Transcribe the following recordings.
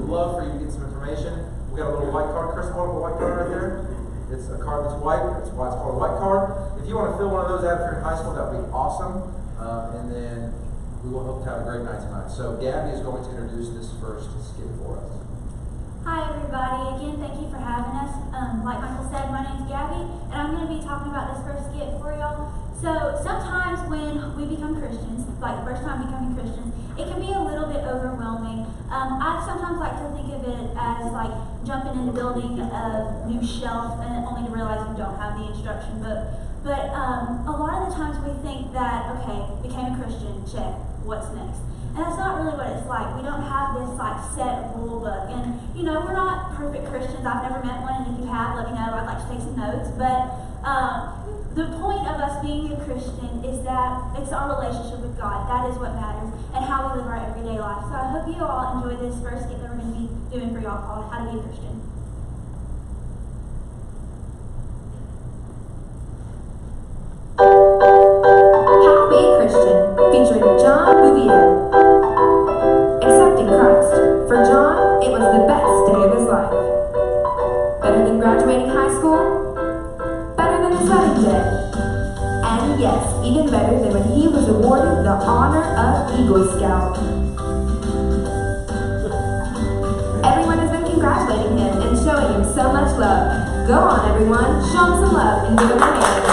would love for you to get some information. We got a little white card. Chris, hold up a white card right there. It's a card that's white. That's why it's called a white card. If you want to fill one of those out if you're in high school, that would be awesome. And then we will hope to have a great night tonight. So Gabby is going to introduce this first skit for us. Hi everybody, again thank you for having us. Like Michael said, my name's Gabby, and I'm going to be talking about this first skit for y'all. So sometimes when we become Christians, like first time becoming Christians, it can be a little bit overwhelming. I sometimes like to think of it as like jumping in the building a new shelf and only to realize we don't have the instruction book. But a lot of the times we think that, okay, became a Christian, check, what's next? And that's not really what it's like. We don't have this like set rule book. And you know, we're not perfect Christians. I've never met one, and if you have, let me know. I'd like to take some notes. But the point of us being a Christian is that it's our relationship with God. That is what matters, and how we live our everyday life. So I hope you all enjoy this first skit that we're going to be doing for y'all called How to Be a Christian. How to Be a Christian, featuring John Bouvier. Accepting Christ. For John, it was the best day of his life. Better than graduating high school? Better than his wedding day. And yes, even better than when he was awarded the honor of Eagle Scout. Everyone has been congratulating him and showing him so much love. Go on, everyone, show him some love and give him a hand.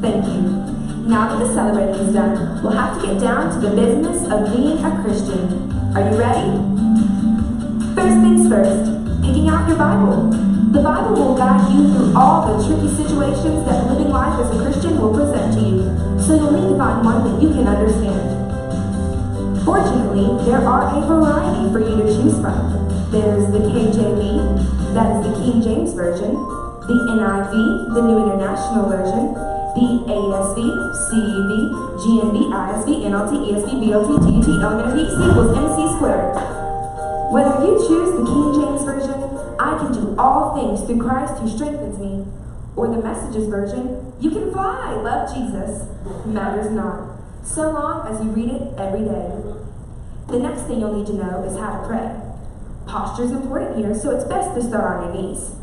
Thank you. Now that the celebrating is done, we'll have to get down to the business of being a Christian. Are you ready? First things first, picking out your Bible. The Bible will guide you through all the tricky situations that living life as a Christian will present to you, so you'll need to find one that you can understand. Fortunately, there are a variety for you to choose from. There's the KJV, that is the King James Version, the NIV, the New International Version, the ASV, CEV, GNV, ISV, NLT, ESV, BLT, TUT, elementary, C equals MC squared. Whether you choose the King James Version, I can do all things through Christ who strengthens me, or the Messages Version, you can fly, love Jesus, matters not, so long as you read it every day. The next thing you'll need to know is how to pray. Posture is important here, so it's best to start on your knees.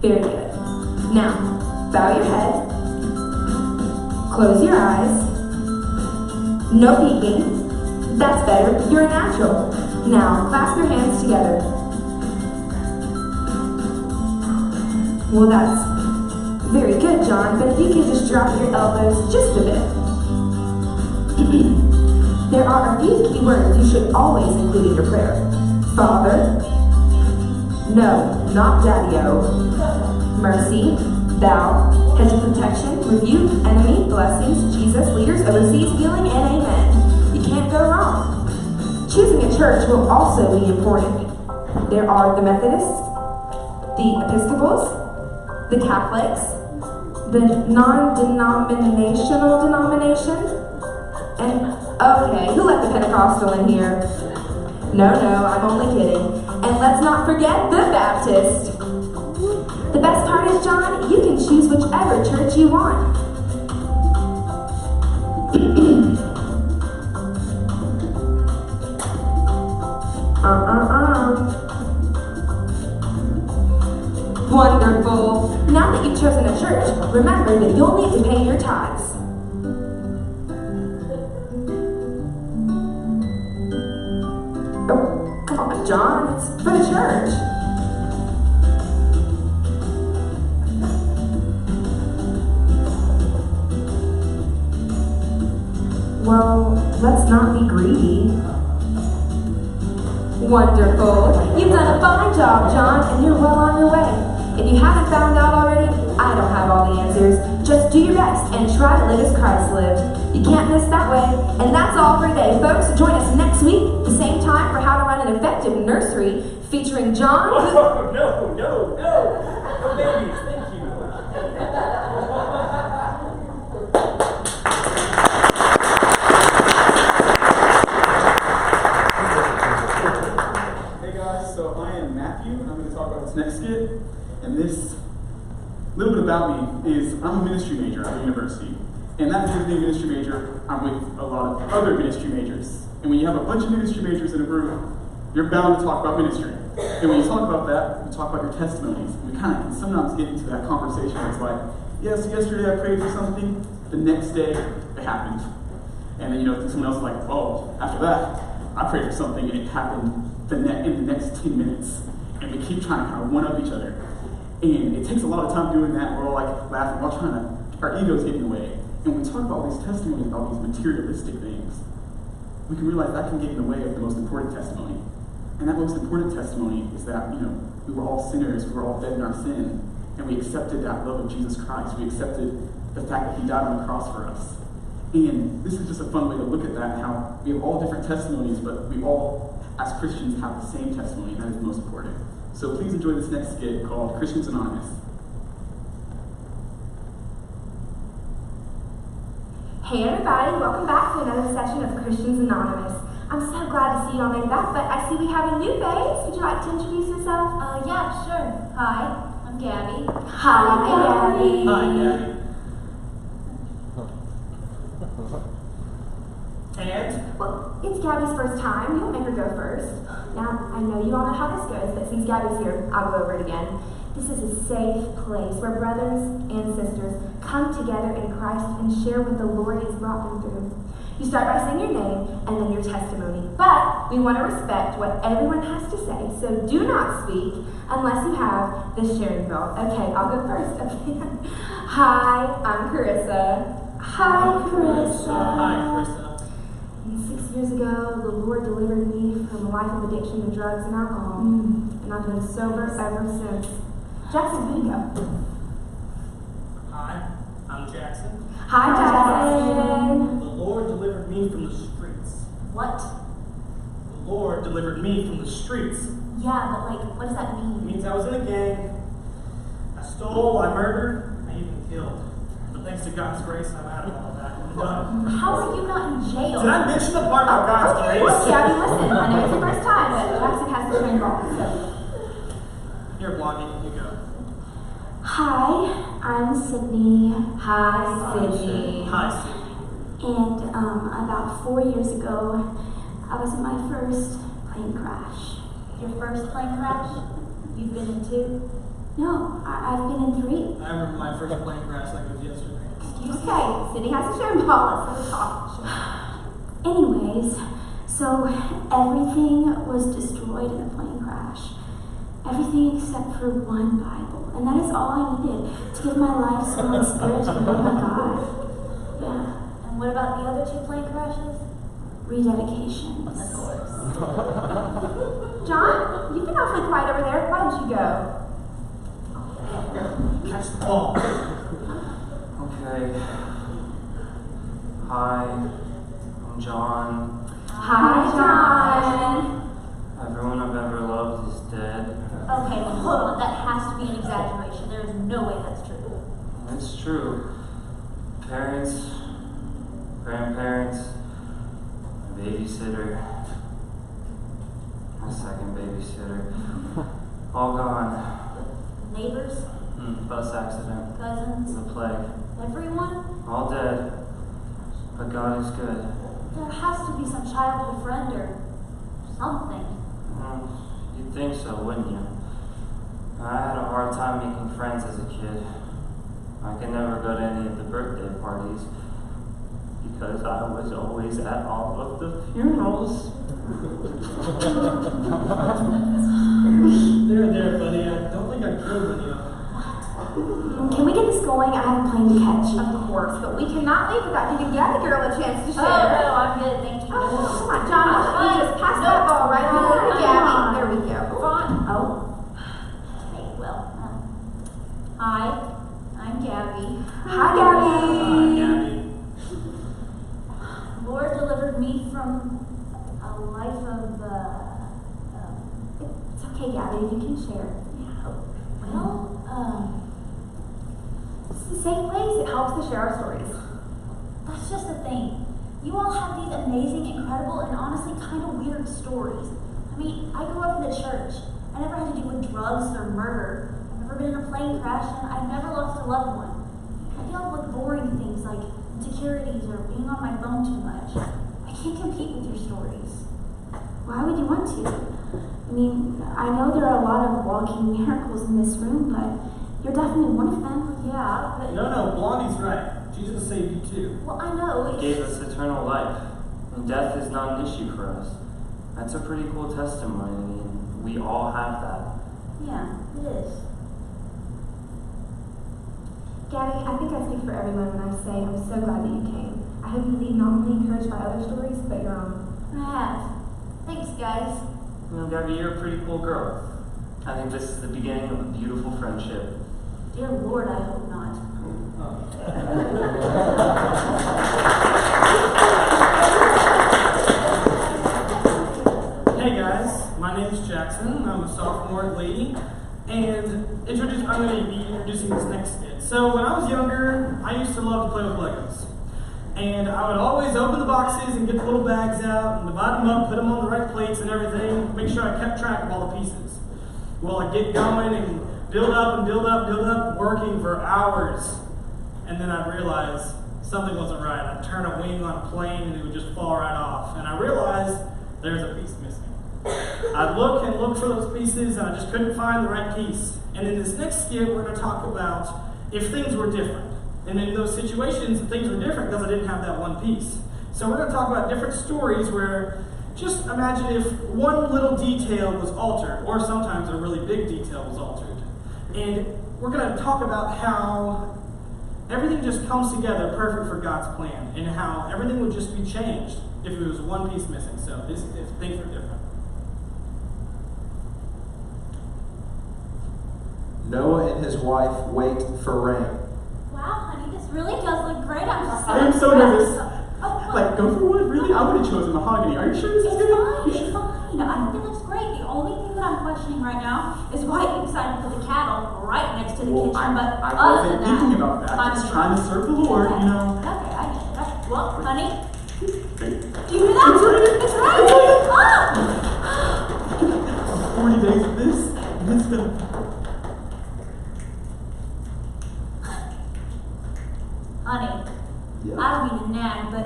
Very good. Now, bow your head, close your eyes, no peeking. That's better, you're a natural. Now, clasp your hands together. Well, that's very good, John, but if you can just drop your elbows just a bit. There are a few key words you should always include in your prayer. Father, no, not Daddy-O. Mercy, thou, hedge of protection, rebuke, enemy, blessings, Jesus, leaders, overseas, healing, and amen. You can't go wrong. Choosing a church will also be important. There are the Methodists, the Episcopals, the Catholics, the non-denominational denomination, and, okay, who let the Pentecostal in here? No, I'm only kidding. And let's not forget the Baptist. The best part is, John, you can choose whichever church you want. Wonderful. Now that you've chosen a church, remember that you'll need to pay your tithes. Oh, come on, John, it's for the church. Well, let's not be greedy. Wonderful. You've done a fine job, John, and you're well on your way. If you haven't found out already, I don't have all the answers. Just do your best and try to live as Christ lived. You can't miss that way. And that's all for today, folks. Join us next week, the same time, for How to Run an Effective Nursery, featuring John. Oh, no babies, thank you. Hey guys, so I am Matthew, and I'm going to talk about this next skit. And this little bit about me is I'm a ministry major at the university. And that means being a ministry major, I'm with a lot of other ministry majors. And when you have a bunch of ministry majors in a room, you're bound to talk about ministry. And when you talk about that, you talk about your testimonies. We kind of can sometimes get into that conversation. It's like, yes, yesterday I prayed for something, the next day it happened. And then, someone else is like, oh, after that, I prayed for something and it happened in the next 10 minutes. And we keep trying to kind of one-up each other. And it takes a lot of time doing that. We're all like laughing, we're all trying to, our egos get in the way. And when we talk about all these testimonies, about these materialistic things, we can realize that can get in the way of the most important testimony. And that most important testimony is that, we were all sinners, we were all dead in our sin, and we accepted that love of Jesus Christ. We accepted the fact that he died on the cross for us. And this is just a fun way to look at that, how we have all different testimonies, but we all, as Christians, have the same testimony, and that is the most important. So please enjoy this next skit called Christians Anonymous. Hey everybody, welcome back to another session of Christians Anonymous. I'm so glad to see you all made it back, but I see we have a new face. Would you like to introduce yourself? Yeah, sure. Hi, I'm Gabby. Hi, Gabby. Hi, Gabby. And? Well, it's Gabby's first time. We won't make her go first. Now, I know you all know how this goes, but since Gabby's here, I'll go over it again. This is a safe place where brothers and sisters come together in Christ and share what the Lord has brought them through. You start by saying your name and then your testimony. But we want to respect what everyone has to say, so do not speak unless you have the sharing bell. Okay, I'll go first. Okay. Hi, I'm Carissa. Hi, Carissa. Hi, Carissa. And 6 years ago, the Lord delivered me from a life of addiction to drugs and alcohol. And I've been sober ever since. Jackson, who do you go? Hi, I'm Jackson. Hi, Jackson. The Lord delivered me from the streets. What? The Lord delivered me from the streets. Yeah, but what does that It mean? means I was in a gang. I stole, I murdered, I even killed. But thanks to God's grace, I'm out of all that. I'm done. How are you not in jail? Did I mention the part about God's Okay, grace? look, Gabby, listen. I know it's your first time, but Jackson has the sharing ball. So. Here, Blondie, you go. Hi, I'm Sydney. Hi, Sydney. Hi, Sydney. And about 4 years ago, I was in my first plane crash. Your first plane crash? You've been in 2? No, I've been in 3. I remember my first plane crash like it was yesterday. Okay, Sydney has the sharing ball. Let's go talk. Anyways, so everything was destroyed in the plane crash. Everything except for one Bible. And that is all I needed to give my life soul and spirit to the Lord my God. Yeah. And what about the other 2 plane crashes? Rededication. Of course. John, you've been awfully quiet over there. Why did you go? Catch the ball. Okay. Hi, I'm John. Hi, John. Everyone I've ever loved is dead. Okay, well, hold on. That has to be an exaggeration. There is no way that's true. It's true. Parents, grandparents, my babysitter, my second babysitter, all gone. Neighbors, Bus accident, cousins, the plague, everyone. all dead. But God is good. There has to be some childhood friend or something. You'd think so, wouldn't you? I had a hard time making friends as a kid. I could never go to any of the birthday parties because I was always at all of the funerals. There, buddy. I don't think I killed any of them. Can we get this going? I have a plane to catch. Of course, but we cannot leave without giving Gabby girl a chance to Oh, share. no, I'm good. Thank you. Oh, come on, John. Why don't you just pass that ball right over to Gabby? There we go. Fine. Oh. Okay, well, hi, I'm Gabby. Hi, Gabby. Hi, Gabby. Lord delivered me from a life of, It's okay, Gabby. You can share. This is a safe place. It helps to share our stories. that's just the thing. You all have these amazing, incredible, and honestly kind of weird stories. I mean, I grew up in the church. I never had to do with drugs or murder. I've never been in a depression. I've never lost a loved one. I deal with boring things like insecurities or being on my phone too much. I can't compete with your stories. Why would you want to? I mean, I know there are a lot of walking miracles in this room, but you're definitely one of them. Yeah, but... No, Blondie's right. Jesus saved you too. Well, I know. He gave us eternal life, and death is not an issue for us. That's a pretty cool testimony, and we all have that. Yeah, it is. Gabby, I think I speak for everyone when I say I'm so glad that you came. I hope you leave not only encouraged by other stories, but your own. I have. Thanks, guys. You know, Gabby, you're a pretty cool girl. I think this is the beginning of a beautiful friendship. Dear Lord, I hope not. Hey guys, my name's Jackson. I'm a sophomore at Lady, and I'm going to be introducing this next skit. So when I was younger, I used to love to play with Legos. And I would always open the boxes and get the little bags out and divide them up, put them on the right plates and everything, make sure I kept track of all the pieces. Well, I'd get going and build up, working for hours. And then I'd realize something wasn't right. I'd turn a wing on a plane and it would just fall right off. And I realized there's a piece missing. I'd look and look for those pieces and I just couldn't find the right piece. And in this next skit, we're going to talk about if things were different. And in those situations, things were different because I didn't have that one piece. So we're going to talk about different stories where just imagine if one little detail was altered, or sometimes a really big detail was altered. And we're going to talk about how everything just comes together perfect for God's plan, and how everything would just be changed if it was one piece missing. So if things were different. Noah and his wife wait for rain. Wow, honey, this really does look great. I'm just I am so nervous. Oh, Like, go for wood? Really? I would have chosen mahogany. Are you sure this is It's good? fine, it's fine. I think it looks great. The only thing that I'm questioning right now is why you decided to put the cattle right next to the Well, kitchen, but I other wasn't than thinking that, about that. I'm Just trying to serve the Lord, you know. Okay, I get it. Okay. Well, honey, Okay. do you hear that? It's right. Ah! 40 days of this, and it's gonna... Honey, Yeah. I don't mean to nag, but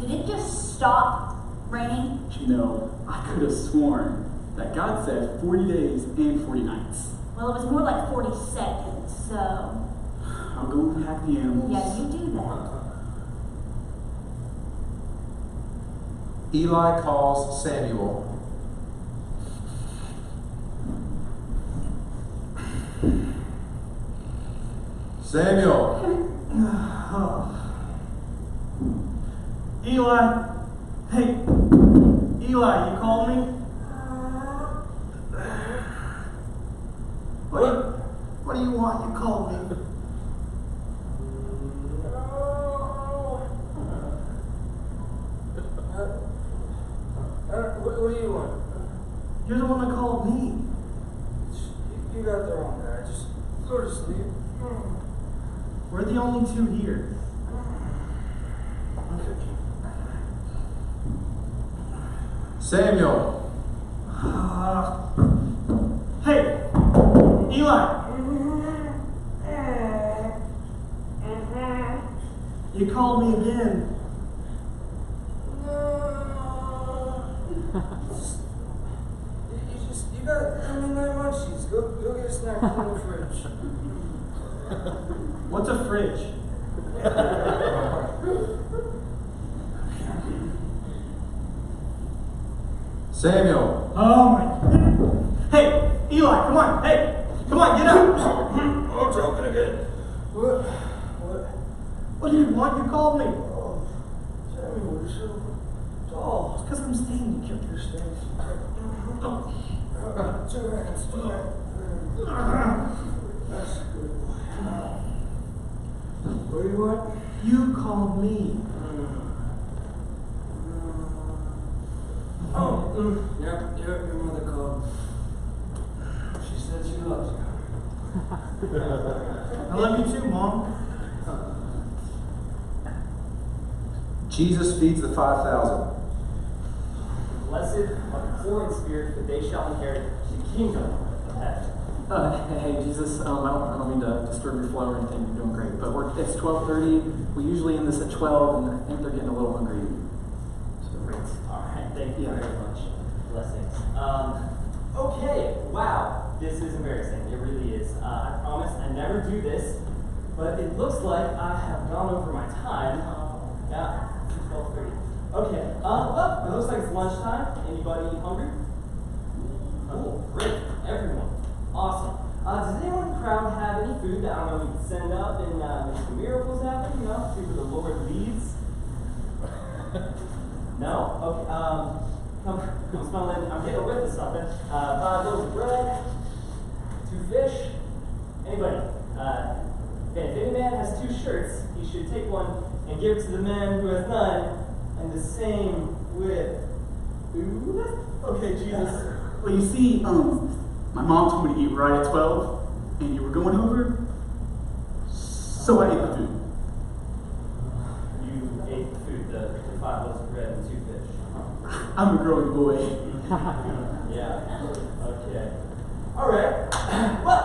did it just stop raining? You know, I could have sworn that God said 40 days and 40 nights. Well, it was more like 40 seconds, so I'll go and pack the animals. yeah, you do that. Eli calls Samuel. Samuel. Eli, hey, Eli, you called me? What do you want? You called me. What do you want? You're the one that called me. You got the wrong guy. Just go to sleep. We're the only two here. Samuel. Hey, Eli. You called me again. You got midnight munchies. Go get a snack from the fridge. What's a fridge? Samuel. Oh my goodness. Hey, Eli, come on. Hey, come on, get up. I'm joking again. What? What do you want? You called me. Oh, Samuel, you're so tall. It's because I'm staying. You killed your Your steak. Two hands. That's a good boy. What do you want? You called me. Yeah, your mother called. She said she loves you. I love you too, Mom. Jesus feeds the 5,000. Blessed are the poor in spirit, for they shall inherit the kingdom of heaven. Hey, Jesus, I don't mean to disturb your flow or anything. You're doing great, but it's 12:30. We usually end this at 12, and I think they're getting a little hungry. So, All right, thank you Yeah. very much. Blessings. Okay, wow, this is embarrassing. It really is. I promise I never do this, but it looks like I have gone over my time. Yeah, it's 12:30. Okay, well, it looks like it's lunchtime. Anybody hungry? Cool, great, everyone. Awesome. Does anyone in the crowd have any food that I don't know we can send up and make some miracles happen? You know, see where the Lord leads? No? Okay. Come smelling. I'm getting away with something. 5 loaves of bread, 2 fish. Anybody? If any man has 2 shirts, he should take one and give it to the man who has none, and the same with food. Okay, Jesus. Well, you see, my mom told me to eat right at 12, and you were going over, so I ate the food. You ate the food, the 5 loaves of bread and 2 fish. I'm a growing boy. Yeah. Okay. All right. Well,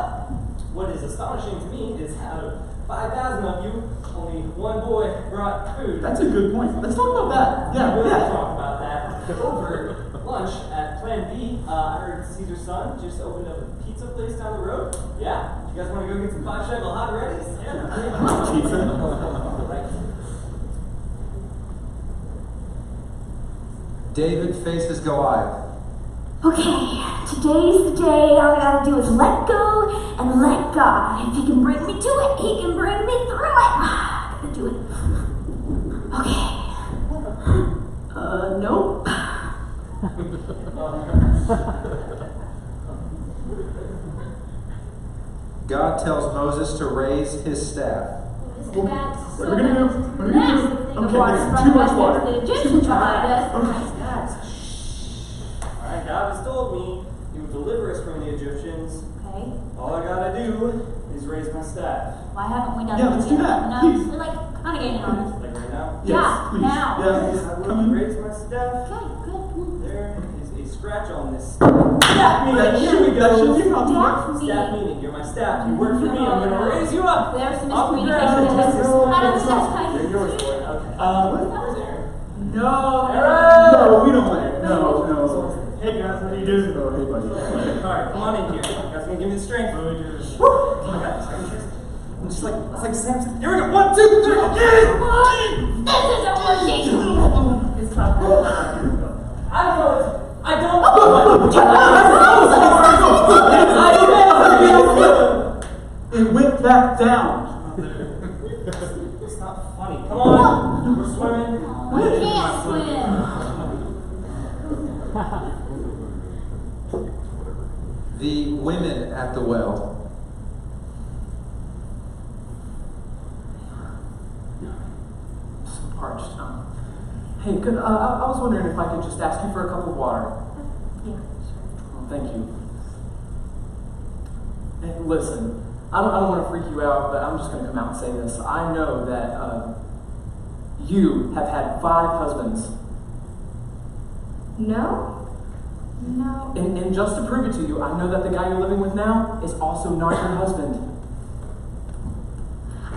what is astonishing to me is out of 5,000 of you, only one boy brought food. That's a good point. Let's talk about that. Yeah, We'll yeah. talk about that over lunch at Plan B. I heard Caesar's son just opened up a pizza place down the road. Yeah? You guys want to go get some 5 shekel hot readies? Yeah. Pizza. Right. David faces Goliath. Okay, today's the day. All I gotta do is let go and let God. If He can bring me to it, He can bring me through it. I gotta do it. Okay. Nope. God tells Moses to raise his staff. This is bad. What are we gonna do? What are we gonna do? Okay, water there's from too much us water. The Egyptians behind us. Alright, God has told me He would deliver us from the Egyptians. Okay. All I gotta do is raise my staff. Why haven't we done Yeah, this let's do yet? that, No, please. we're like kind of getting on us. Like right now. Yes, Yeah, please. now. Yeah, I come will on. raise my staff. Okay, good. There is a scratch on this staff meaning. Here we That should go. be possible. Staff meaning. You're my staff. You work for me. I'm gonna raise you up. There's some Off the miscommunication. ground. I don't think that's You're right. yours, boy. Okay. Where's Aaron? No. Aaron! No, we don't want it. No. Hey guys, what are you doing? Oh, hey, buddy. Alright, come on in here. You guys gonna give me the strength. What do we do? Woo! Come on, guys. I'm just like, it's like Samson. Here we go. 1, 2, 3. Okay! This isn't working. It's not good. I don't know. I don't know. It went back down. It's not funny. Come on. We're swimming. We can't swim. The women at the well. So parched. Hey, I was wondering if I could just ask you for a cup of water. Yeah. Oh, thank you. Hey, listen, I don't want to freak you out, but I'm just going to come out and say this. I know that you have had 5 husbands. No? No. And just to prove it to you, I know that the guy you're living with now is also not your husband.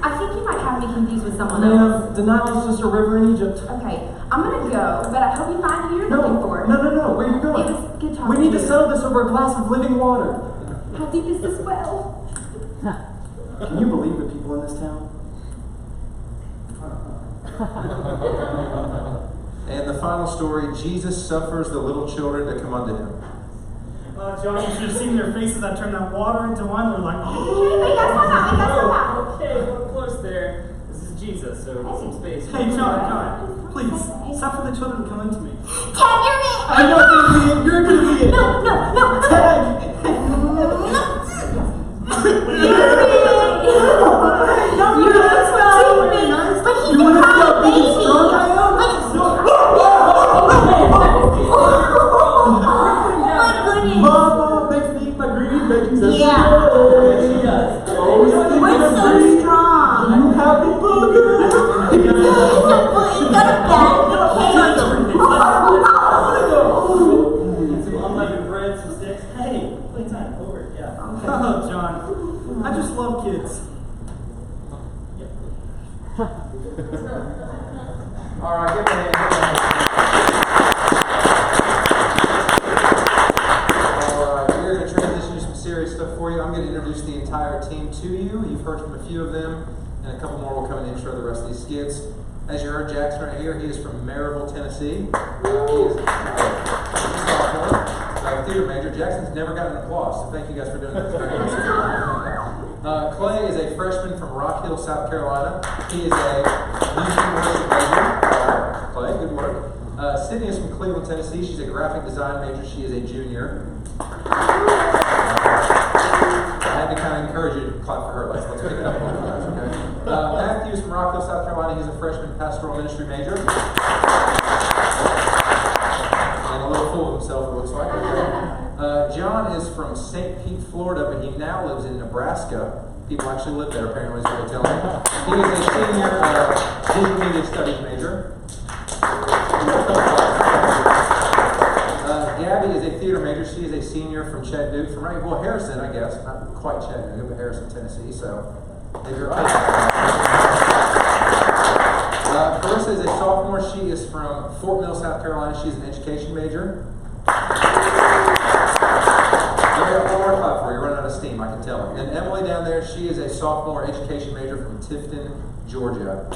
I think you might have me confused with someone else. Man, denial is just a river in Egypt. Okay, I'm gonna go, but I hope you find who you're looking for. No, where are you going? It was good talking We need to you. settle this over a glass of living water. How deep is this well? Can you believe the people in this town? And the final story, Jesus suffers the little children to come unto him. John, you should have seen their faces. I turned that water into wine. They're like, oh. Wait, guys, come out, Okay, we're close there. This is Jesus, so get some space. Hey, John, please, stop for the children to come into me. Tag, you're it. I'm not gonna be it. You're gonna be it. No. Tag. You wanna see how big and strong I am? Mama makes me my green veggies every day. Yeah. She does. Always thinking We're of so green. strong. You happy booger. You got a bag, okay? Some unleavened bread, some love kids. All right, give me a hand. All right, we're going to transition to some serious stuff for you. I'm going to introduce the entire team to you. You've heard from a few of them, and a couple more will come and intro the rest of these skits. As you heard, Jackson right here, he is from Maryville, Tennessee. He is a sophomore, theater major. Jackson's never gotten an applause, so thank you guys for doing that. Clay is a freshman from Rock Hill, South Carolina. He is a music worship major. Clay, good work. Sydney is from Cleveland, Tennessee. She's a graphic design major. She is a junior. I had to kind of encourage you to clap for her. Let's pick it up on that, okay? Matthew is from Rock Hill, South Carolina. He's a freshman pastoral ministry major. And a little full of himself, it looks like. Okay. John is from St. Pete, Florida, but he now lives in Nebraska. People actually live there, apparently, is what they tell me. He is a senior digital media studies major. Gabby is a theater major. She is a senior from Chattanooga, from right, well, Harrison, I guess. Not quite Chattanooga, but Harrison, Tennessee. So, if you're Carissa is a sophomore. She is from Fort Mill, South Carolina. She's an education major. One more clap for you. You're running out of steam, I can tell. And Emily down there, she is a sophomore education major from Tifton, Georgia.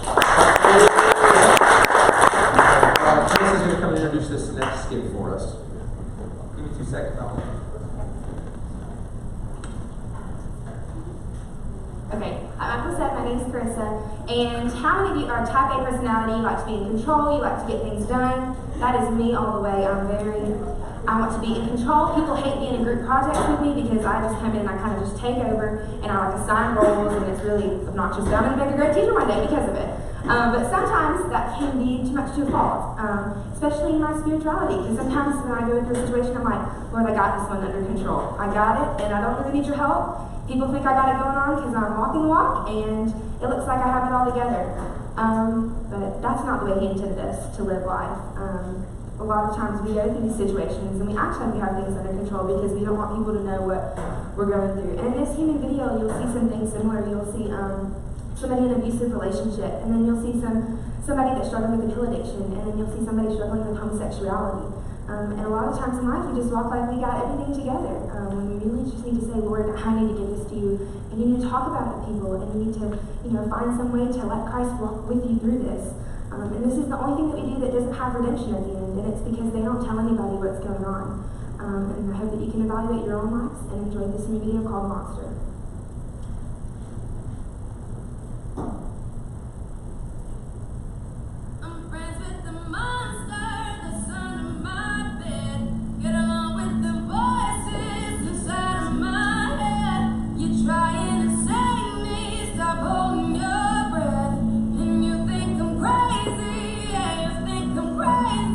Teresa's going to come and introduce this next skit for us. Give me 2 seconds. Okay, like Michael said, my name is Carissa, and how many of you are type A personality? You like to be in control, you like to get things done. That is me all the way. I want to be in control. People hate being in group projects with me because I just come in and I kind of just take over, and I like assign roles, and it's really obnoxious. But I'm going to make a great teacher one day because of it. But sometimes that can be too much to a fault, especially in my spirituality, because sometimes when I go through a situation, I'm like, Lord, I got this one under control. I got it, and I don't really need your help. People think I got it going on because I'm walking the walk, and it looks like I have it all together. But that's not the way He intended us to live life. A lot of times we go through these situations and we act like we have things under control because we don't want people to know what we're going through. And in this human video, you'll see some things similar. You'll see somebody in an abusive relationship, and then you'll see somebody that's struggling with a pill addiction, and then you'll see somebody struggling with homosexuality. And a lot of times in life, we just walk like we got everything together. When we really just need to say, Lord, I need to give this to you, and you need to talk about it to people, and you need to, find some way to let Christ walk with you through this. And this is the only thing that we do that doesn't have redemption at the end, and it's because they don't tell anybody what's going on. And I hope that you can evaluate your own lives and enjoy this new video called Monster. I'm friends with the monster that's under my bed. Get along with the voices inside of my head. You're trying to save me, stop holding your breath. And you think I'm crazy, yeah, you think I'm crazy.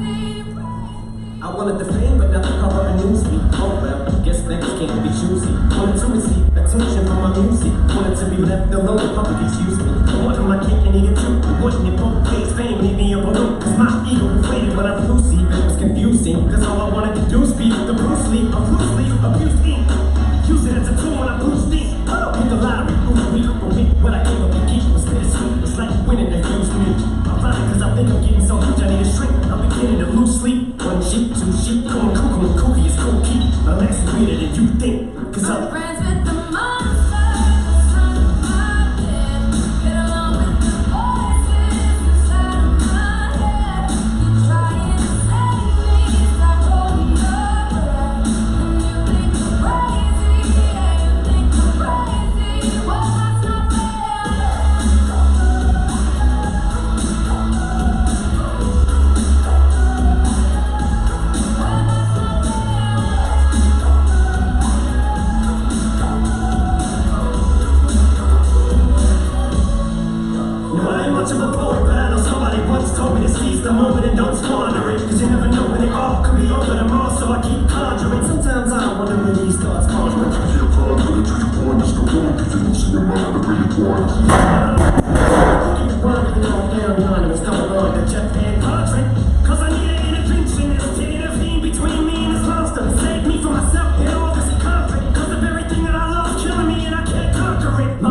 I wanted the fame, but nothing cover a newsfeed. Oh well, guess niggas can't be choosy. Wanted to receive attention from my music. Wanted to be left alone, the public excuse me. I wanted my cake and eat it too. Wanting it both ways, fame, leave me a balloon. Cause my ego inflated when I flew see. It was confusing, cause all I wanted to do is be the Bruce Lee of loosely abused ink. Use it as a tool when I boost things. Hit the lottery, prove me. For me, what I gave up to keep was bittersweet. It's like winning, they used me. I'm lying cause I think I'm getting so huge, I need a shrink. I'm beginning to lose sleep. 1 sheep, 2 sheep, going cuckoo and kooky is kooky. I'm actually weirder than you think. Cause I'm friends with the monster that's under my bed. Get along with the voices inside of my head. You're trying to save me, stop holding your breath. And you think I'm crazy, yeah, you think I'm crazy. Well, that's not fair. much of a poet, but I know somebody once told me to seize the moment and don't squander it. Cause you never know when it all could be over tomorrow, so I keep conjuring. Sometimes I wonder when these thoughts pondering. Keep it working all down yonder, it's going on to Jeff Van Contract. Cause I need an intervention, it's taking a thing between me and this monster. Save me from myself and all this conflict. Cause the very thing that I love killing me and I can't conquer it.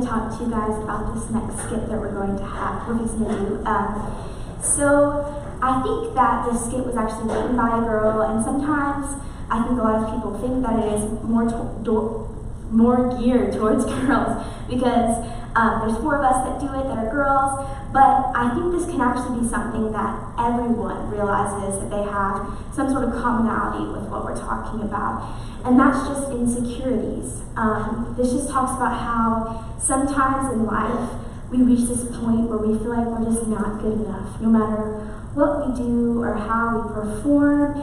going to talk to you guys about this next skit that we're going to have. We're fixing to do. So I think that this skit was actually written by a girl, and sometimes I think a lot of people think that it is more geared towards girls because there's 4 of us that do it that are girls. But I think this can actually be something that everyone realizes that they have some sort of commonality with what we're talking about, and that's just insecurities. This just talks about how sometimes in life we reach this point where we feel like we're just not good enough, no matter what we do or how we perform.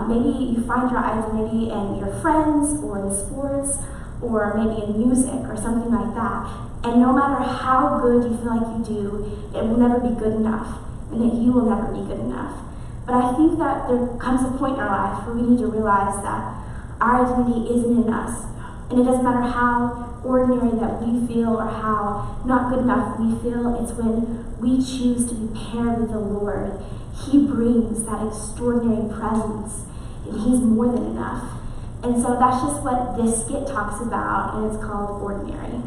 Maybe you find your identity in your friends or in sports or maybe in music or something like that. And no matter how good you feel like you do, it will never be good enough, and that you will never be good enough. But I think that there comes a point in our life where we need to realize that our identity isn't in us. And it doesn't matter how ordinary that we feel or how not good enough we feel, it's when we choose to be paired with the Lord. He brings that extraordinary presence, and He's more than enough. And so that's just what this skit talks about, and it's called Ordinary.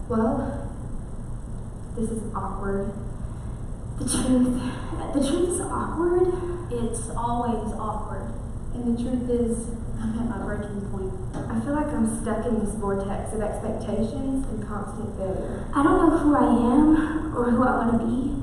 Well, this is awkward. The truth is awkward. It's always awkward. And the truth is, I'm at my breaking point. I feel like I'm stuck in this vortex of expectations and constant failure. I don't know who I am or who I want to be.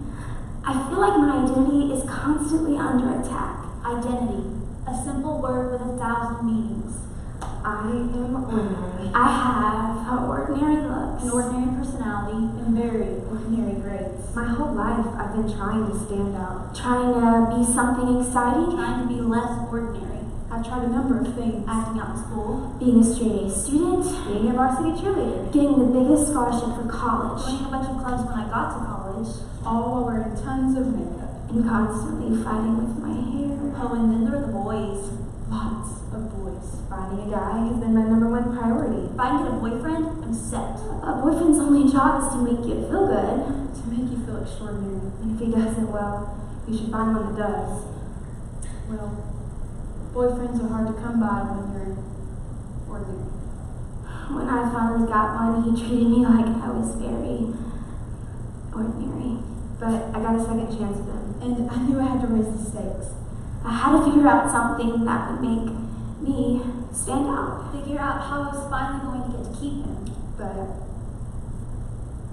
I feel like my identity is constantly under attack. Identity, a simple word with 1,000 meanings. I am ordinary. I have ordinary looks, An ordinary personality, and very ordinary grades. My whole life I've been trying to stand out. Trying to be something exciting. Trying to be less ordinary. I've tried a number of things. Acting out in school. Being a straight A student. Being a varsity cheerleader. Getting the biggest scholarship for college. Joining a bunch of clubs when I got to college. All while wearing tons of makeup. And constantly fighting with my hair. Oh, and then there are the boys. Lots of boys. Finding a guy has been my #1 priority. If I can get a boyfriend, I'm set. A boyfriend's only job is to make you feel good. To make you feel extraordinary. And if he doesn't, well, you should find one that does. Well, boyfriends are hard to come by when you're ordinary. When I finally got one, he treated me like I was very ordinary. But I got a second chance with him. And I knew I had to raise the stakes. I had to figure out something that would make me stand out. Figure out how I was finally going to get to keep him. But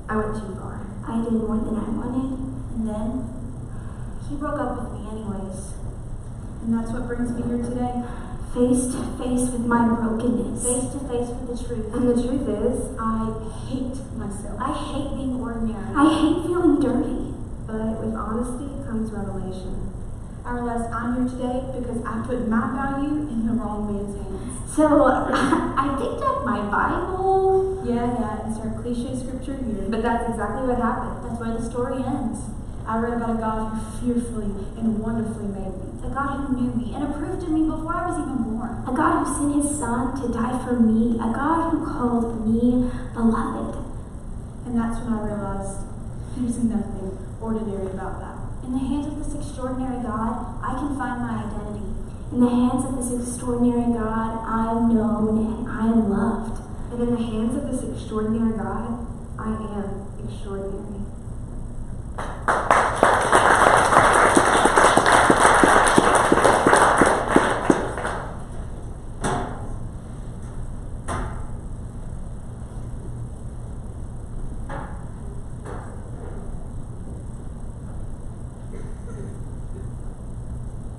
I went too far. I did more than I wanted. And then he broke up with me anyways. And that's what brings me here today. Face to face with my brokenness. Face to face with the truth. And the truth is, I hate myself. I hate being ordinary. I hate feeling dirty. But with honesty comes revelation. I realized I'm here today because I put my value in the wrong man's hands. So I picked up my Bible. Yeah, insert cliche scripture here. But that's exactly what happened. That's where the story ends. I read about a God who fearfully and wonderfully made me. A God who knew me and approved of me before I was even born. A God who sent His Son to die for me. A God who called me beloved. And that's when I realized there's nothing ordinary about that. In the hands of this extraordinary God, I can find my identity. In the hands of this extraordinary God, I am known and I am loved. And in the hands of this extraordinary God, I am extraordinary.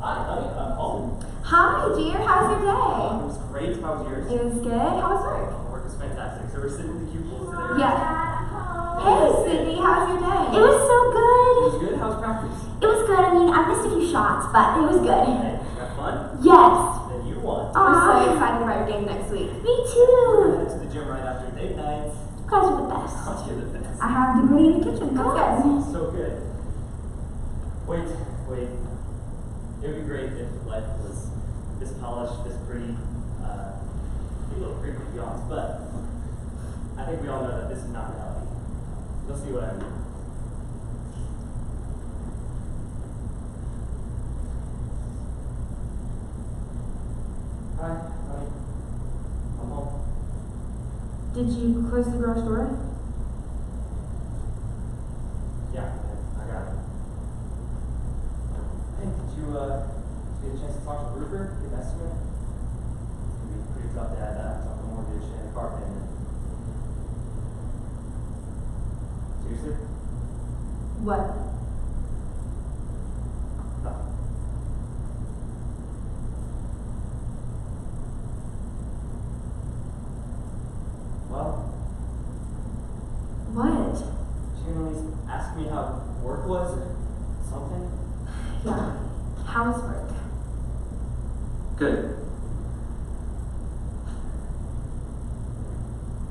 Hi, honey, I'm home. Hi, dear. How's your day? It was great. How was yours? It was good. How was work? Work was fantastic. So we're sitting in the cubicles today. Yeah. Hey, Sydney. How's your day? It was so It good. was good. How's practice? It was good. I mean, I missed a few shots, but it was good. Hey, you got fun? Yes. Then you won. I'm so Aw. excited about your game next week. Me We're too. headed to the gym right after date night. You guys are the best. You're the best. I have degree in the kitchen. That's good. So good. Wait. It would be great if life was this polished, this pretty, a little creepy to be honest, but I think we all know that this is not reality. You'll see what I mean. Hi, honey. Did you close the garage door? Yeah, I got it. Hey, did you get a chance to talk to Rupert? Get an estimate? It's gonna be pretty tough to add that on top of the mortgage and a car payment. Seriously? What? Nothing. Well, What? she can at least ask me how work was or something. Yeah. How was work? Good.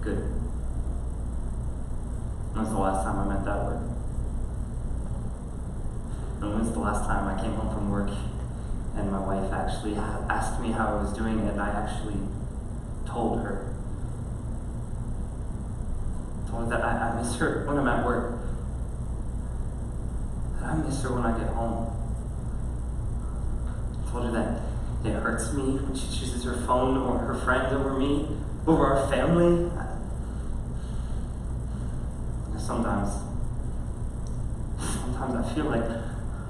Good. When was the last time I meant that word? When was the last time I came home from work and my wife actually asked me how I was doing and I actually told her? Told her that I miss her when I'm at work. That I miss her when I get home. Told her that it hurts me when she chooses her phone or her friend over me, over our family. Sometimes I feel like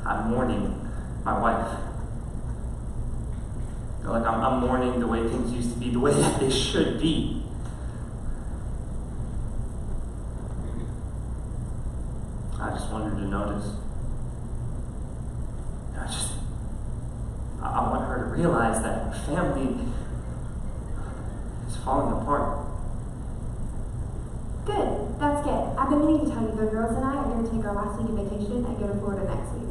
I'm mourning my wife. I feel like I'm mourning the way things used to be, the way that they should be. I just want her to notice. I want her to realize that her family is falling apart. Good. That's good. I've been meaning to tell you, the girls and I are going to take our last week of vacation and go to Florida next week.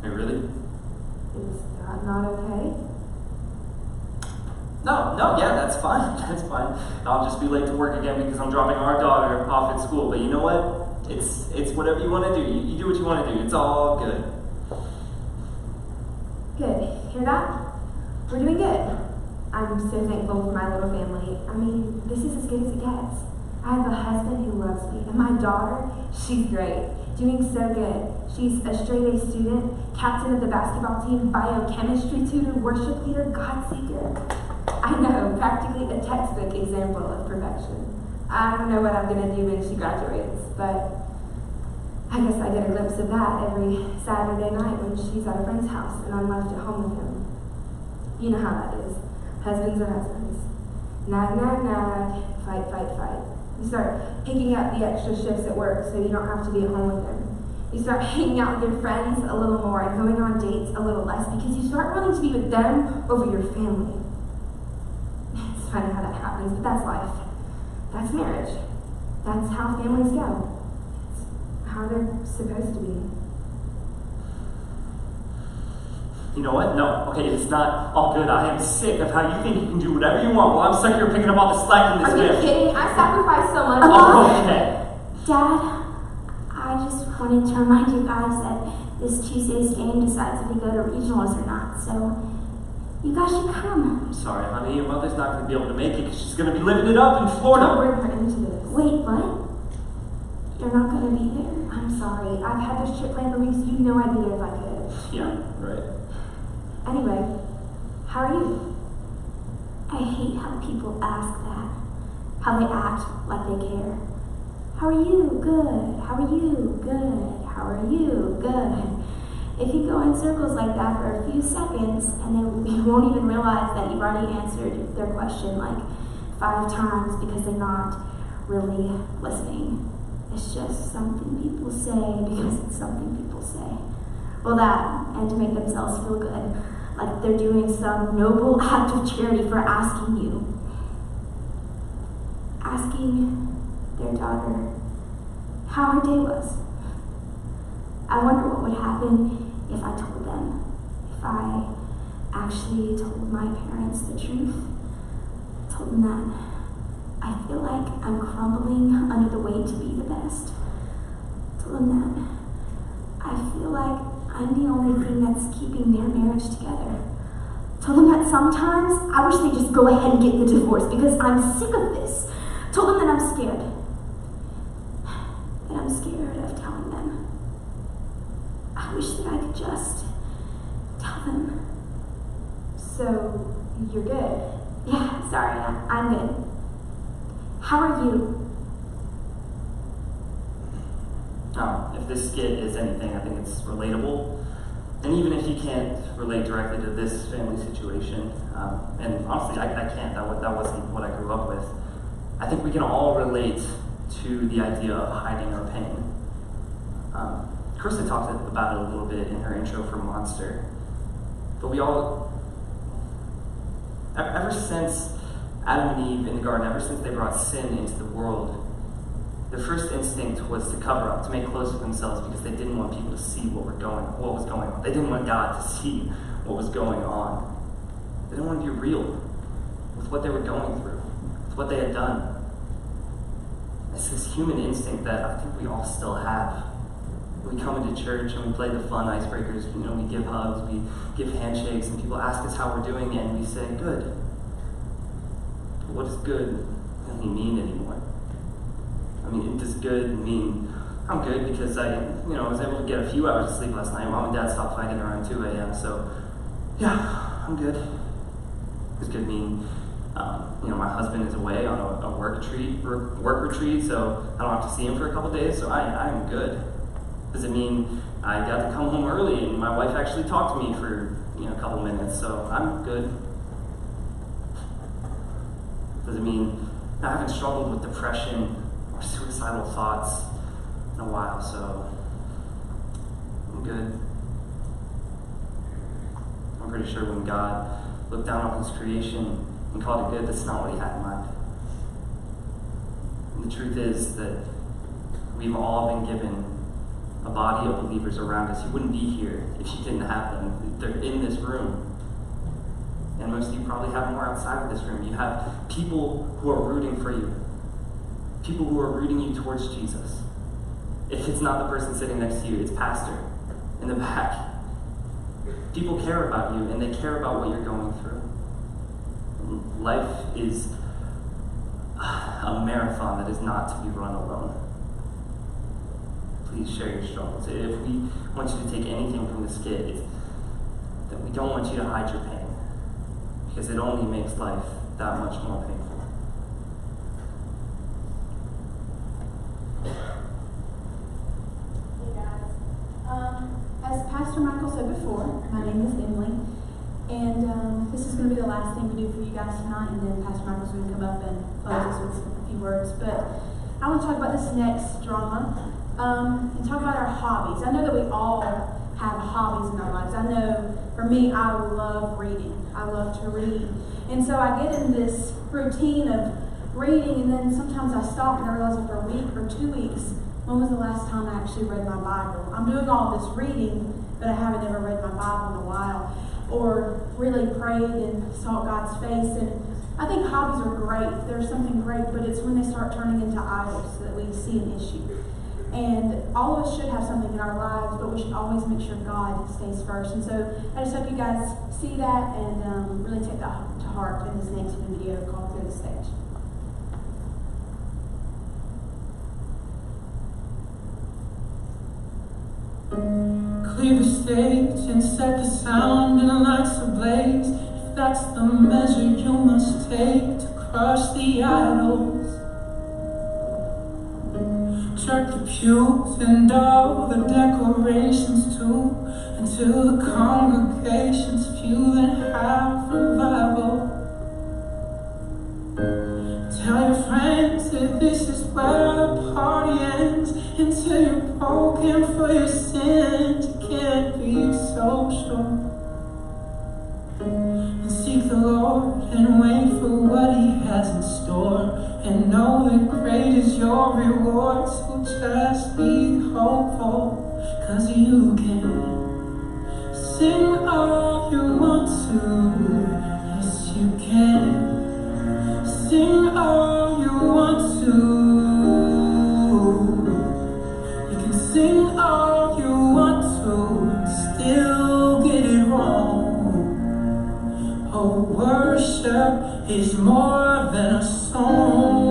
Hey, really? Is that not okay? No, yeah, that's fine. That's fine. I'll just be late to work again because I'm dropping our daughter off at school. But you know what? It's whatever you want to do. You do what you want to do. It's all good. Good. Hear that? We're doing good. I'm so thankful for my little family. I mean, this is as good as it gets. I have a husband who loves me, and my daughter, she's great, doing so good. She's a straight A student, captain of the basketball team, biochemistry tutor, worship leader, God seeker. I know, practically a textbook example of perfection. I don't know what I'm gonna do when she graduates, but I guess I get a glimpse of that every Saturday night when she's at a friend's house and I'm left at home with him. You know how that is. Husbands are husbands. Nag, nag, nag. Fight, fight, fight. You start picking up the extra shifts at work so you don't have to be at home with them. You start hanging out with your friends a little more and going on dates a little less because you start wanting to be with them over your family. It's funny how that happens, but that's life. That's marriage. That's how families go. It's how they're supposed to be. You know what? No, okay, it's not all good. I am sick of how you think you can do whatever you want while I'm stuck here picking up all the slack in this Are you bit. kidding? I sacrificed so much. Oh, okay. Dad, I just wanted to remind you guys that this Tuesday's game decides if we go to regionals or not, so you guys should come. I'm sorry, honey. Your mother's not going to be able to make it because she's going to be living it up in Florida. Don't bring her into this. Wait, what? You're not gonna be there? I'm sorry. I've had this trip planned for weeks. You know I'd be there if I could. Yeah, right. Anyway, how are you? I hate how people ask that. How they act like they care. How are you? Good. How are you? Good. How are you? Good. If you go in circles like that for a few seconds and then you won't even realize that you've already answered their question like 5 times because they're not really listening. It's just something people say because it's something people say. Well, that, and to make themselves feel good, like they're doing some noble act of charity for asking you. Asking their daughter how her day was. I wonder what would happen if I told them. If I actually told my parents the truth. Told them that I feel like I'm crumbling under the weight to be the best. Told them that I feel like I'm the only thing that's keeping their marriage together. Told them that sometimes I wish they'd just go ahead and get the divorce because I'm sick of this. Told them that I'm scared. That I'm scared of telling them. I wish that I could just tell them. So, you're good. Yeah, sorry, I'm good. How are you? If this skit is anything, I think it's relatable. And even if you can't relate directly to this family situation, and honestly, I can't, that wasn't what I grew up with, I think we can all relate to the idea of hiding our pain. Krista talked about it a little bit in her intro for Monster. But we all, ever since Adam and Eve in the garden, ever since they brought sin into the world, their first instinct was to cover up, to make clothes for themselves because they didn't want people to see what was going on. They didn't want God to see what was going on. They didn't want to be real with what they were going through, with what they had done. It's this human instinct that I think we all still have. We come into church and we play the fun icebreakers, we give hugs, we give handshakes, and people ask us how we're doing, and we say, good. But what does good really mean anymore? I mean, does good mean I'm good because I was able to get a few hours of sleep last night. Mom and Dad stopped fighting around 2 a.m., so yeah, I'm good. Does good mean my husband is away on a work retreat, so I don't have to see him for a couple days, so I am good? Does it mean I got to come home early and my wife actually talked to me for a couple minutes, so I'm good? Does it mean I haven't struggled with depression or suicidal thoughts in a while, so I'm good? I'm pretty sure when God looked down on his creation and called it good, that's not what he had in mind. And the truth is that we've all been given a body of believers around us. You wouldn't be here if you didn't have them. They're in this room. And most of you probably have more outside of this room. You have people who are rooting for you. People who are rooting you towards Jesus. If it's not the person sitting next to you, it's Pastor in the back. People care about you, and they care about what you're going through. Life is a marathon that is not to be run alone. Please share your struggles. If we want you to take anything from this skit, it's that we don't want you to hide your pain, because it only makes life that much more painful. Hey guys. As Pastor Michael said before, my name is Emily, and this is going to be the last thing we do for you guys tonight, and then Pastor Michael's going to come up and close us with a few words. But I want to talk about this next drama. And talk about our hobbies. I know that we all have hobbies in our lives. I know for me, I love reading. I love to read. And so I get in this routine of reading, and then sometimes I stop and I realize after a week or 2 weeks, when was the last time I actually read my Bible? I'm doing all this reading, but I haven't ever read my Bible in a while, or really prayed and sought God's face. And I think hobbies are great. There's something great, but it's when they start turning into idols that we see an issue. And all of us should have something in our lives, but we should always make sure God stays first. And so I just hope you guys see that and really take that to heart in this next video called Clear the Stage. Clear the stage and set the sound and the lights ablaze. If that's the measure you must take to crush the idols. Check the pews and all the decorations too, until the congregation's few that have revival. Tell your friends that this is where the party ends, until you're broken for your sins. You can't be so sure. And seek the Lord and wait for what He has in store, and know that great is your reward. So just be hopeful, 'cause you can sing all you want to. Yes, you can sing all you want to. You can sing all you want to and still get it wrong. Oh, worship is more than a song.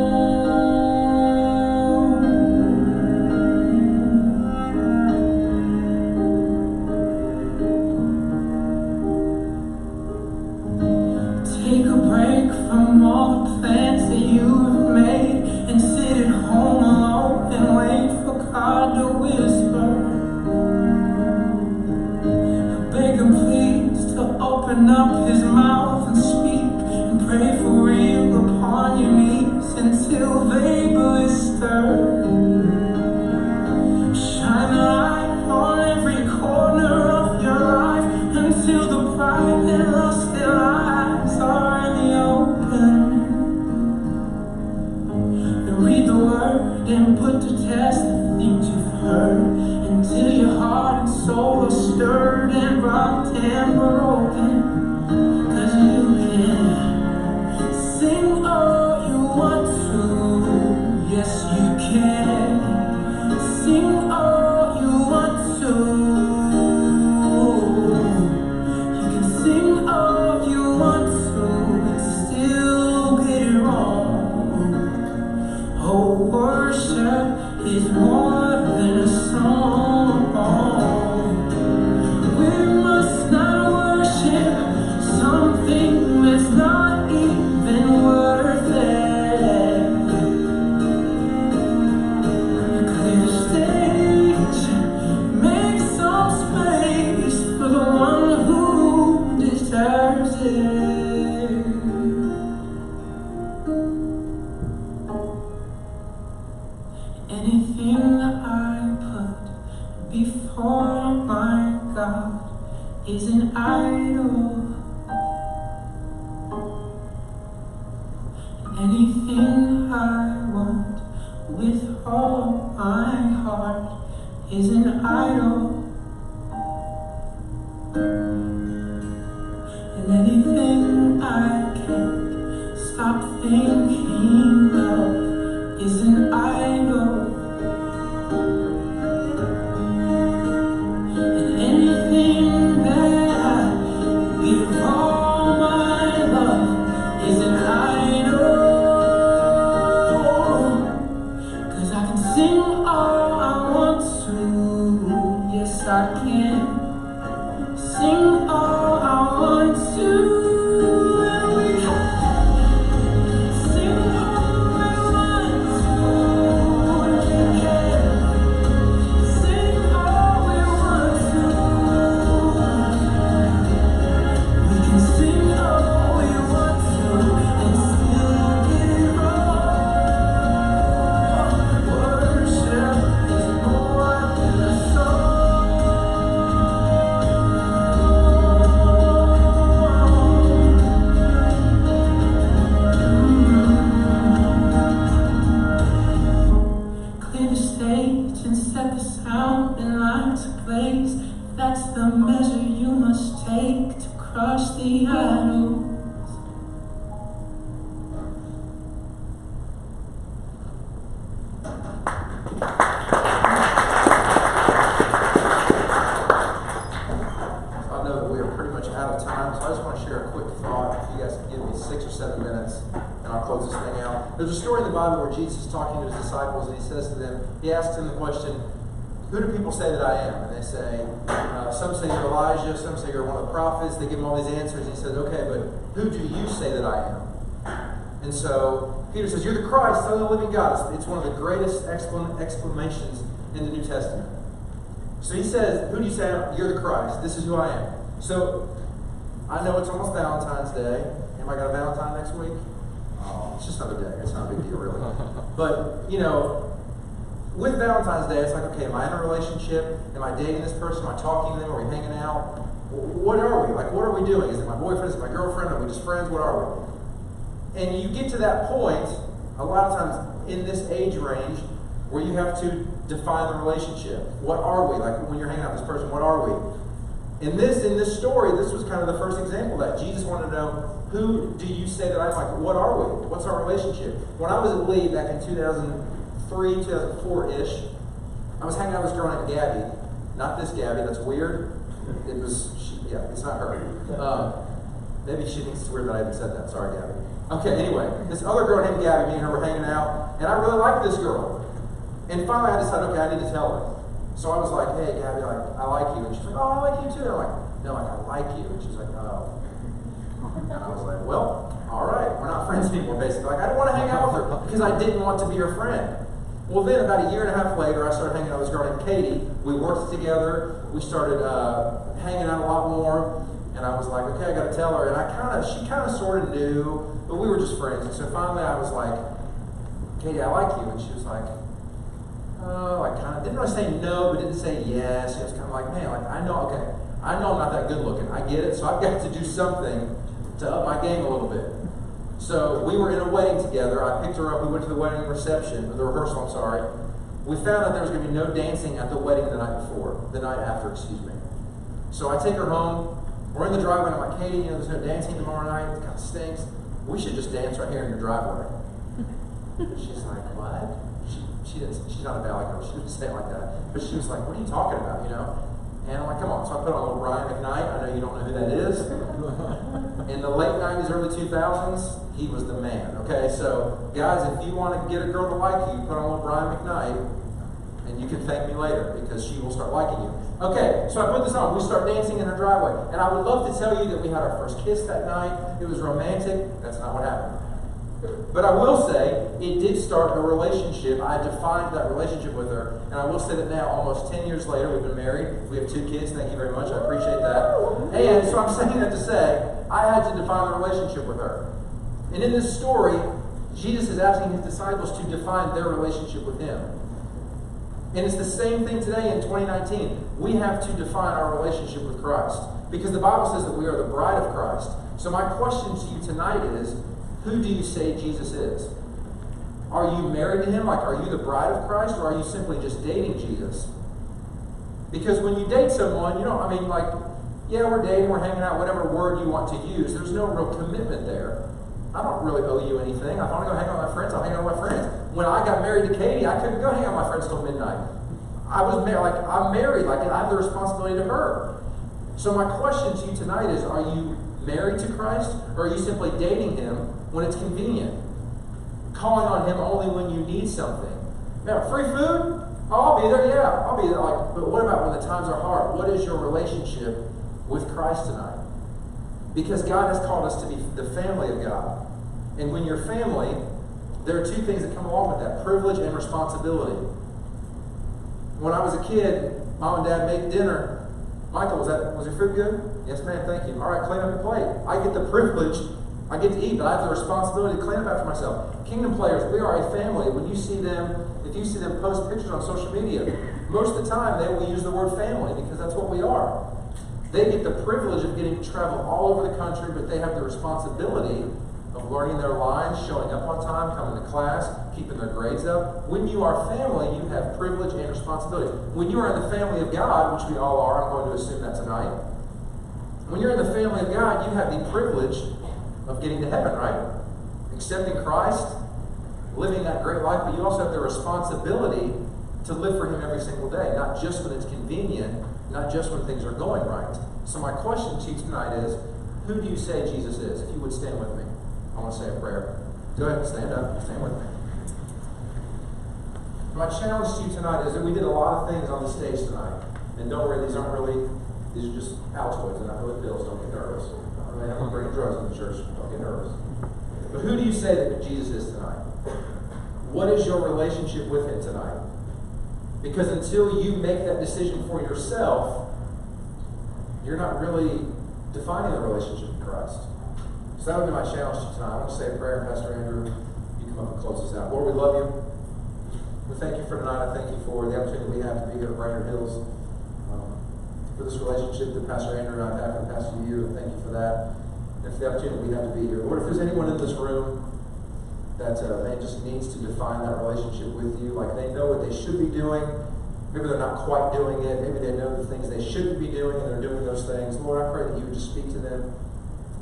Take a break from all the plans that you have made. answer. Shine a light on every corner of your life until the pride and lost their lives are in the open. And read the word and put to test the things you've heard until your heart and soul are stirred and rocked and broken. 'Cause you can sing all you want to, yes you can. Sing all you want to. You can sing all you want to and still get it wrong. Oh, worship is more than a song. We must not worship something that's not even worth it. Clear the stage, make some space for the one who deserves it. Anything I put before my God is an idol. Anything I want with all my heart is an idol. And anything I can't stop thinking of is an idol. And anything that I give all my love is an idol. 'Cause I can sing all I want to, yes I can. Sing all I want to. And we can sing all we want to. And we can sing all we want to. We can sing all we want to and still get it wrong. Worship is more than a song. Clear the stage and set the sound in line to place. That's the measure you must take to crush the idols. I know that we are pretty much out of time, so I just want to share a quick thought. If you guys can give me 6 or 7 minutes, and I'll close this thing out. There's a story in the Bible where Jesus is talking to his disciples, and he says to them, he asks them the question, who do people say that I am? And they say, some say you're Elijah, some say you're one of the prophets. They give him all these answers. He says, okay, but who do you say that I am? And so Peter says, you're the Christ, Son of the living God. It's one of the greatest exclamations in the New Testament. So he says, who do you say you're the Christ? This is who I am. So I know it's almost Valentine's Day. Anybody got a Valentine next week? Oh, it's just another day. It's not a big deal, really. But, you know, with Valentine's Day, it's like, okay, am I in a relationship? Am I dating this person? Am I talking to them? Are we hanging out? What are we? Like, what are we doing? Is it my boyfriend? Is it my girlfriend? Are we just friends? What are we? And you get to that point, a lot of times in this age range, where you have to define the relationship. What are we? Like, when you're hanging out with this person, what are we? In this story, this was kind of the first example of that. Jesus wanted to know, who do you say that I'm like? What are we? What's our relationship? When I was at Lee back in 2003, 2004-ish, I was hanging out with this girl named Gabby. Not this Gabby, that's weird. It was, yeah, it's not her. Maybe she thinks it's weird that I even said that. Sorry, Gabby. Okay, anyway, this other girl named Gabby, me and her were hanging out, and I really liked this girl. And finally I decided, okay, I need to tell her. So I was like, hey, Gabby, like, I like you. And she's like, oh, I like you too. And I'm like, no, like, I like you. And she's like, oh. And I was like, well, all right, we're not friends anymore, basically. Like, I didn't want to hang out with her because I didn't want to be her friend. Well, then about a year and a half later, I started hanging out with this girl named Katie. We worked together. We started hanging out a lot more. And I was like, okay, I got to tell her. And she kind of sort of knew, but we were just friends. And so finally I was like, Katie, I like you. And she was like, oh, I kind of didn't really say no, but didn't say yes. It was kind of like, man, like I know I'm not that good looking. I get it. So I've got to do something to up my game a little bit. So we were in a wedding together. I picked her up. We went to the wedding reception, or the rehearsal, I'm sorry. We found out there was going to be no dancing at the wedding the night after, excuse me. So I take her home. We're in the driveway, and I'm like, Katie, there's no dancing tomorrow night. It kind of stinks. We should just dance right here in your driveway. She's like, what? She's not a Valley girl. She didn't say it like that. But she was like, what are you talking about, And I'm like, come on. So I put on a little Brian McKnight. I know you don't know who that is. In the late 90s, early 2000s, he was the man. Okay, so guys, if you want to get a girl to like you, put on a little Brian McKnight, and you can thank me later because she will start liking you. Okay, so I put this on. We start dancing in her driveway. And I would love to tell you that we had our first kiss that night. It was romantic. That's not what happened. But I will say, it did start a relationship. I defined that relationship with her. And I will say that now, almost 10 years later, we've been married. We have 2 kids. Thank you very much. I appreciate that. And so I'm saying that to say, I had to define the relationship with her. And in this story, Jesus is asking his disciples to define their relationship with him. And it's the same thing today in 2019. We have to define our relationship with Christ. Because the Bible says that we are the bride of Christ. So my question to you tonight is, who do you say Jesus is? Are you married to him? Like, are you the bride of Christ? Or are you simply just dating Jesus? Because when you date someone, yeah, we're dating, we're hanging out, whatever word you want to use, there's no real commitment there. I don't really owe you anything. If I want to go hang out with my friends, I'll hang out with my friends. When I got married to Katie, I couldn't go hang out with my friends till midnight. I'm married, I have the responsibility to her. So my question to you tonight is, are you married to Christ, or are you simply dating him when it's convenient? Calling on him only when you need something. Now, free food? Oh, I'll be there, yeah. I'll be there. But what about when the times are hard? What is your relationship with Christ tonight? Because God has called us to be the family of God. And when you're family, there are 2 things that come along with that: privilege and responsibility. When I was a kid, Mom and Dad made dinner. Michael, was your food good? Yes, ma'am, thank you. All right, clean up your plate. I get the privilege, I get to eat, but I have the responsibility to clean up after myself. Kingdom players, we are a family. When you see them, if you see them post pictures on social media, most of the time they will use the word family because that's what we are. They get the privilege of getting to travel all over the country, but they have the responsibility of learning their lines, showing up on time, coming to class, keeping their grades up. When you are family, you have privilege and responsibility. When you are in the family of God, which we all are, I'm going to assume that tonight. When you're in the family of God, you have the privilege of getting to heaven, right? Accepting Christ, living that great life, but you also have the responsibility to live for him every single day, not just when it's convenient, not just when things are going right. So my question to you tonight is, who do you say Jesus is? If you would stand with me. I want to say a prayer. Go ahead and stand up. Stand with me. My challenge to you tonight is that we did a lot of things on the stage tonight. And don't worry, these are just Altoids. They're not really pills. Don't get nervous. I'm not bringing drugs in the church. Don't get nervous. But who do you say that Jesus is tonight? What is your relationship with him tonight? Because until you make that decision for yourself, you're not really defining the relationship with Christ. So that would be my challenge to you tonight. I want to say a prayer, Pastor Andrew. You come up and close us out. Lord, we love you. We thank you for tonight. I thank you for the opportunity we have to be here at Brainerd Hills. For this relationship that Pastor Andrew and I have had for the past few years. Thank you for that. And for the opportunity we have to be here. Lord, if there's anyone in this room that just needs to define that relationship with you, like they know what they should be doing, maybe they're not quite doing it, maybe they know the things they shouldn't be doing and they're doing those things. Lord, I pray that you would just speak to them,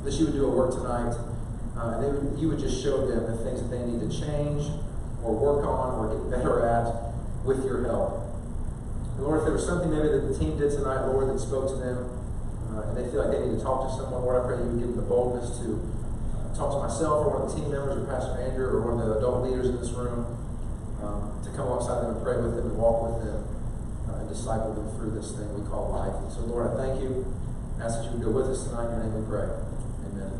that you would do a work tonight, and you would just show them the things that they need to change or work on or get better at with your help. And Lord, if there was something maybe that the team did tonight, Lord, that spoke to them, and they feel like they need to talk to someone, Lord, I pray that you would give them the boldness to talk to myself or one of the team members or Pastor Andrew or one of the adult leaders in this room, to come alongside them and pray with them and walk with them and disciple them through this thing we call life. And so, Lord, I thank you. I ask that you would go with us tonight. In your name we pray. Amen.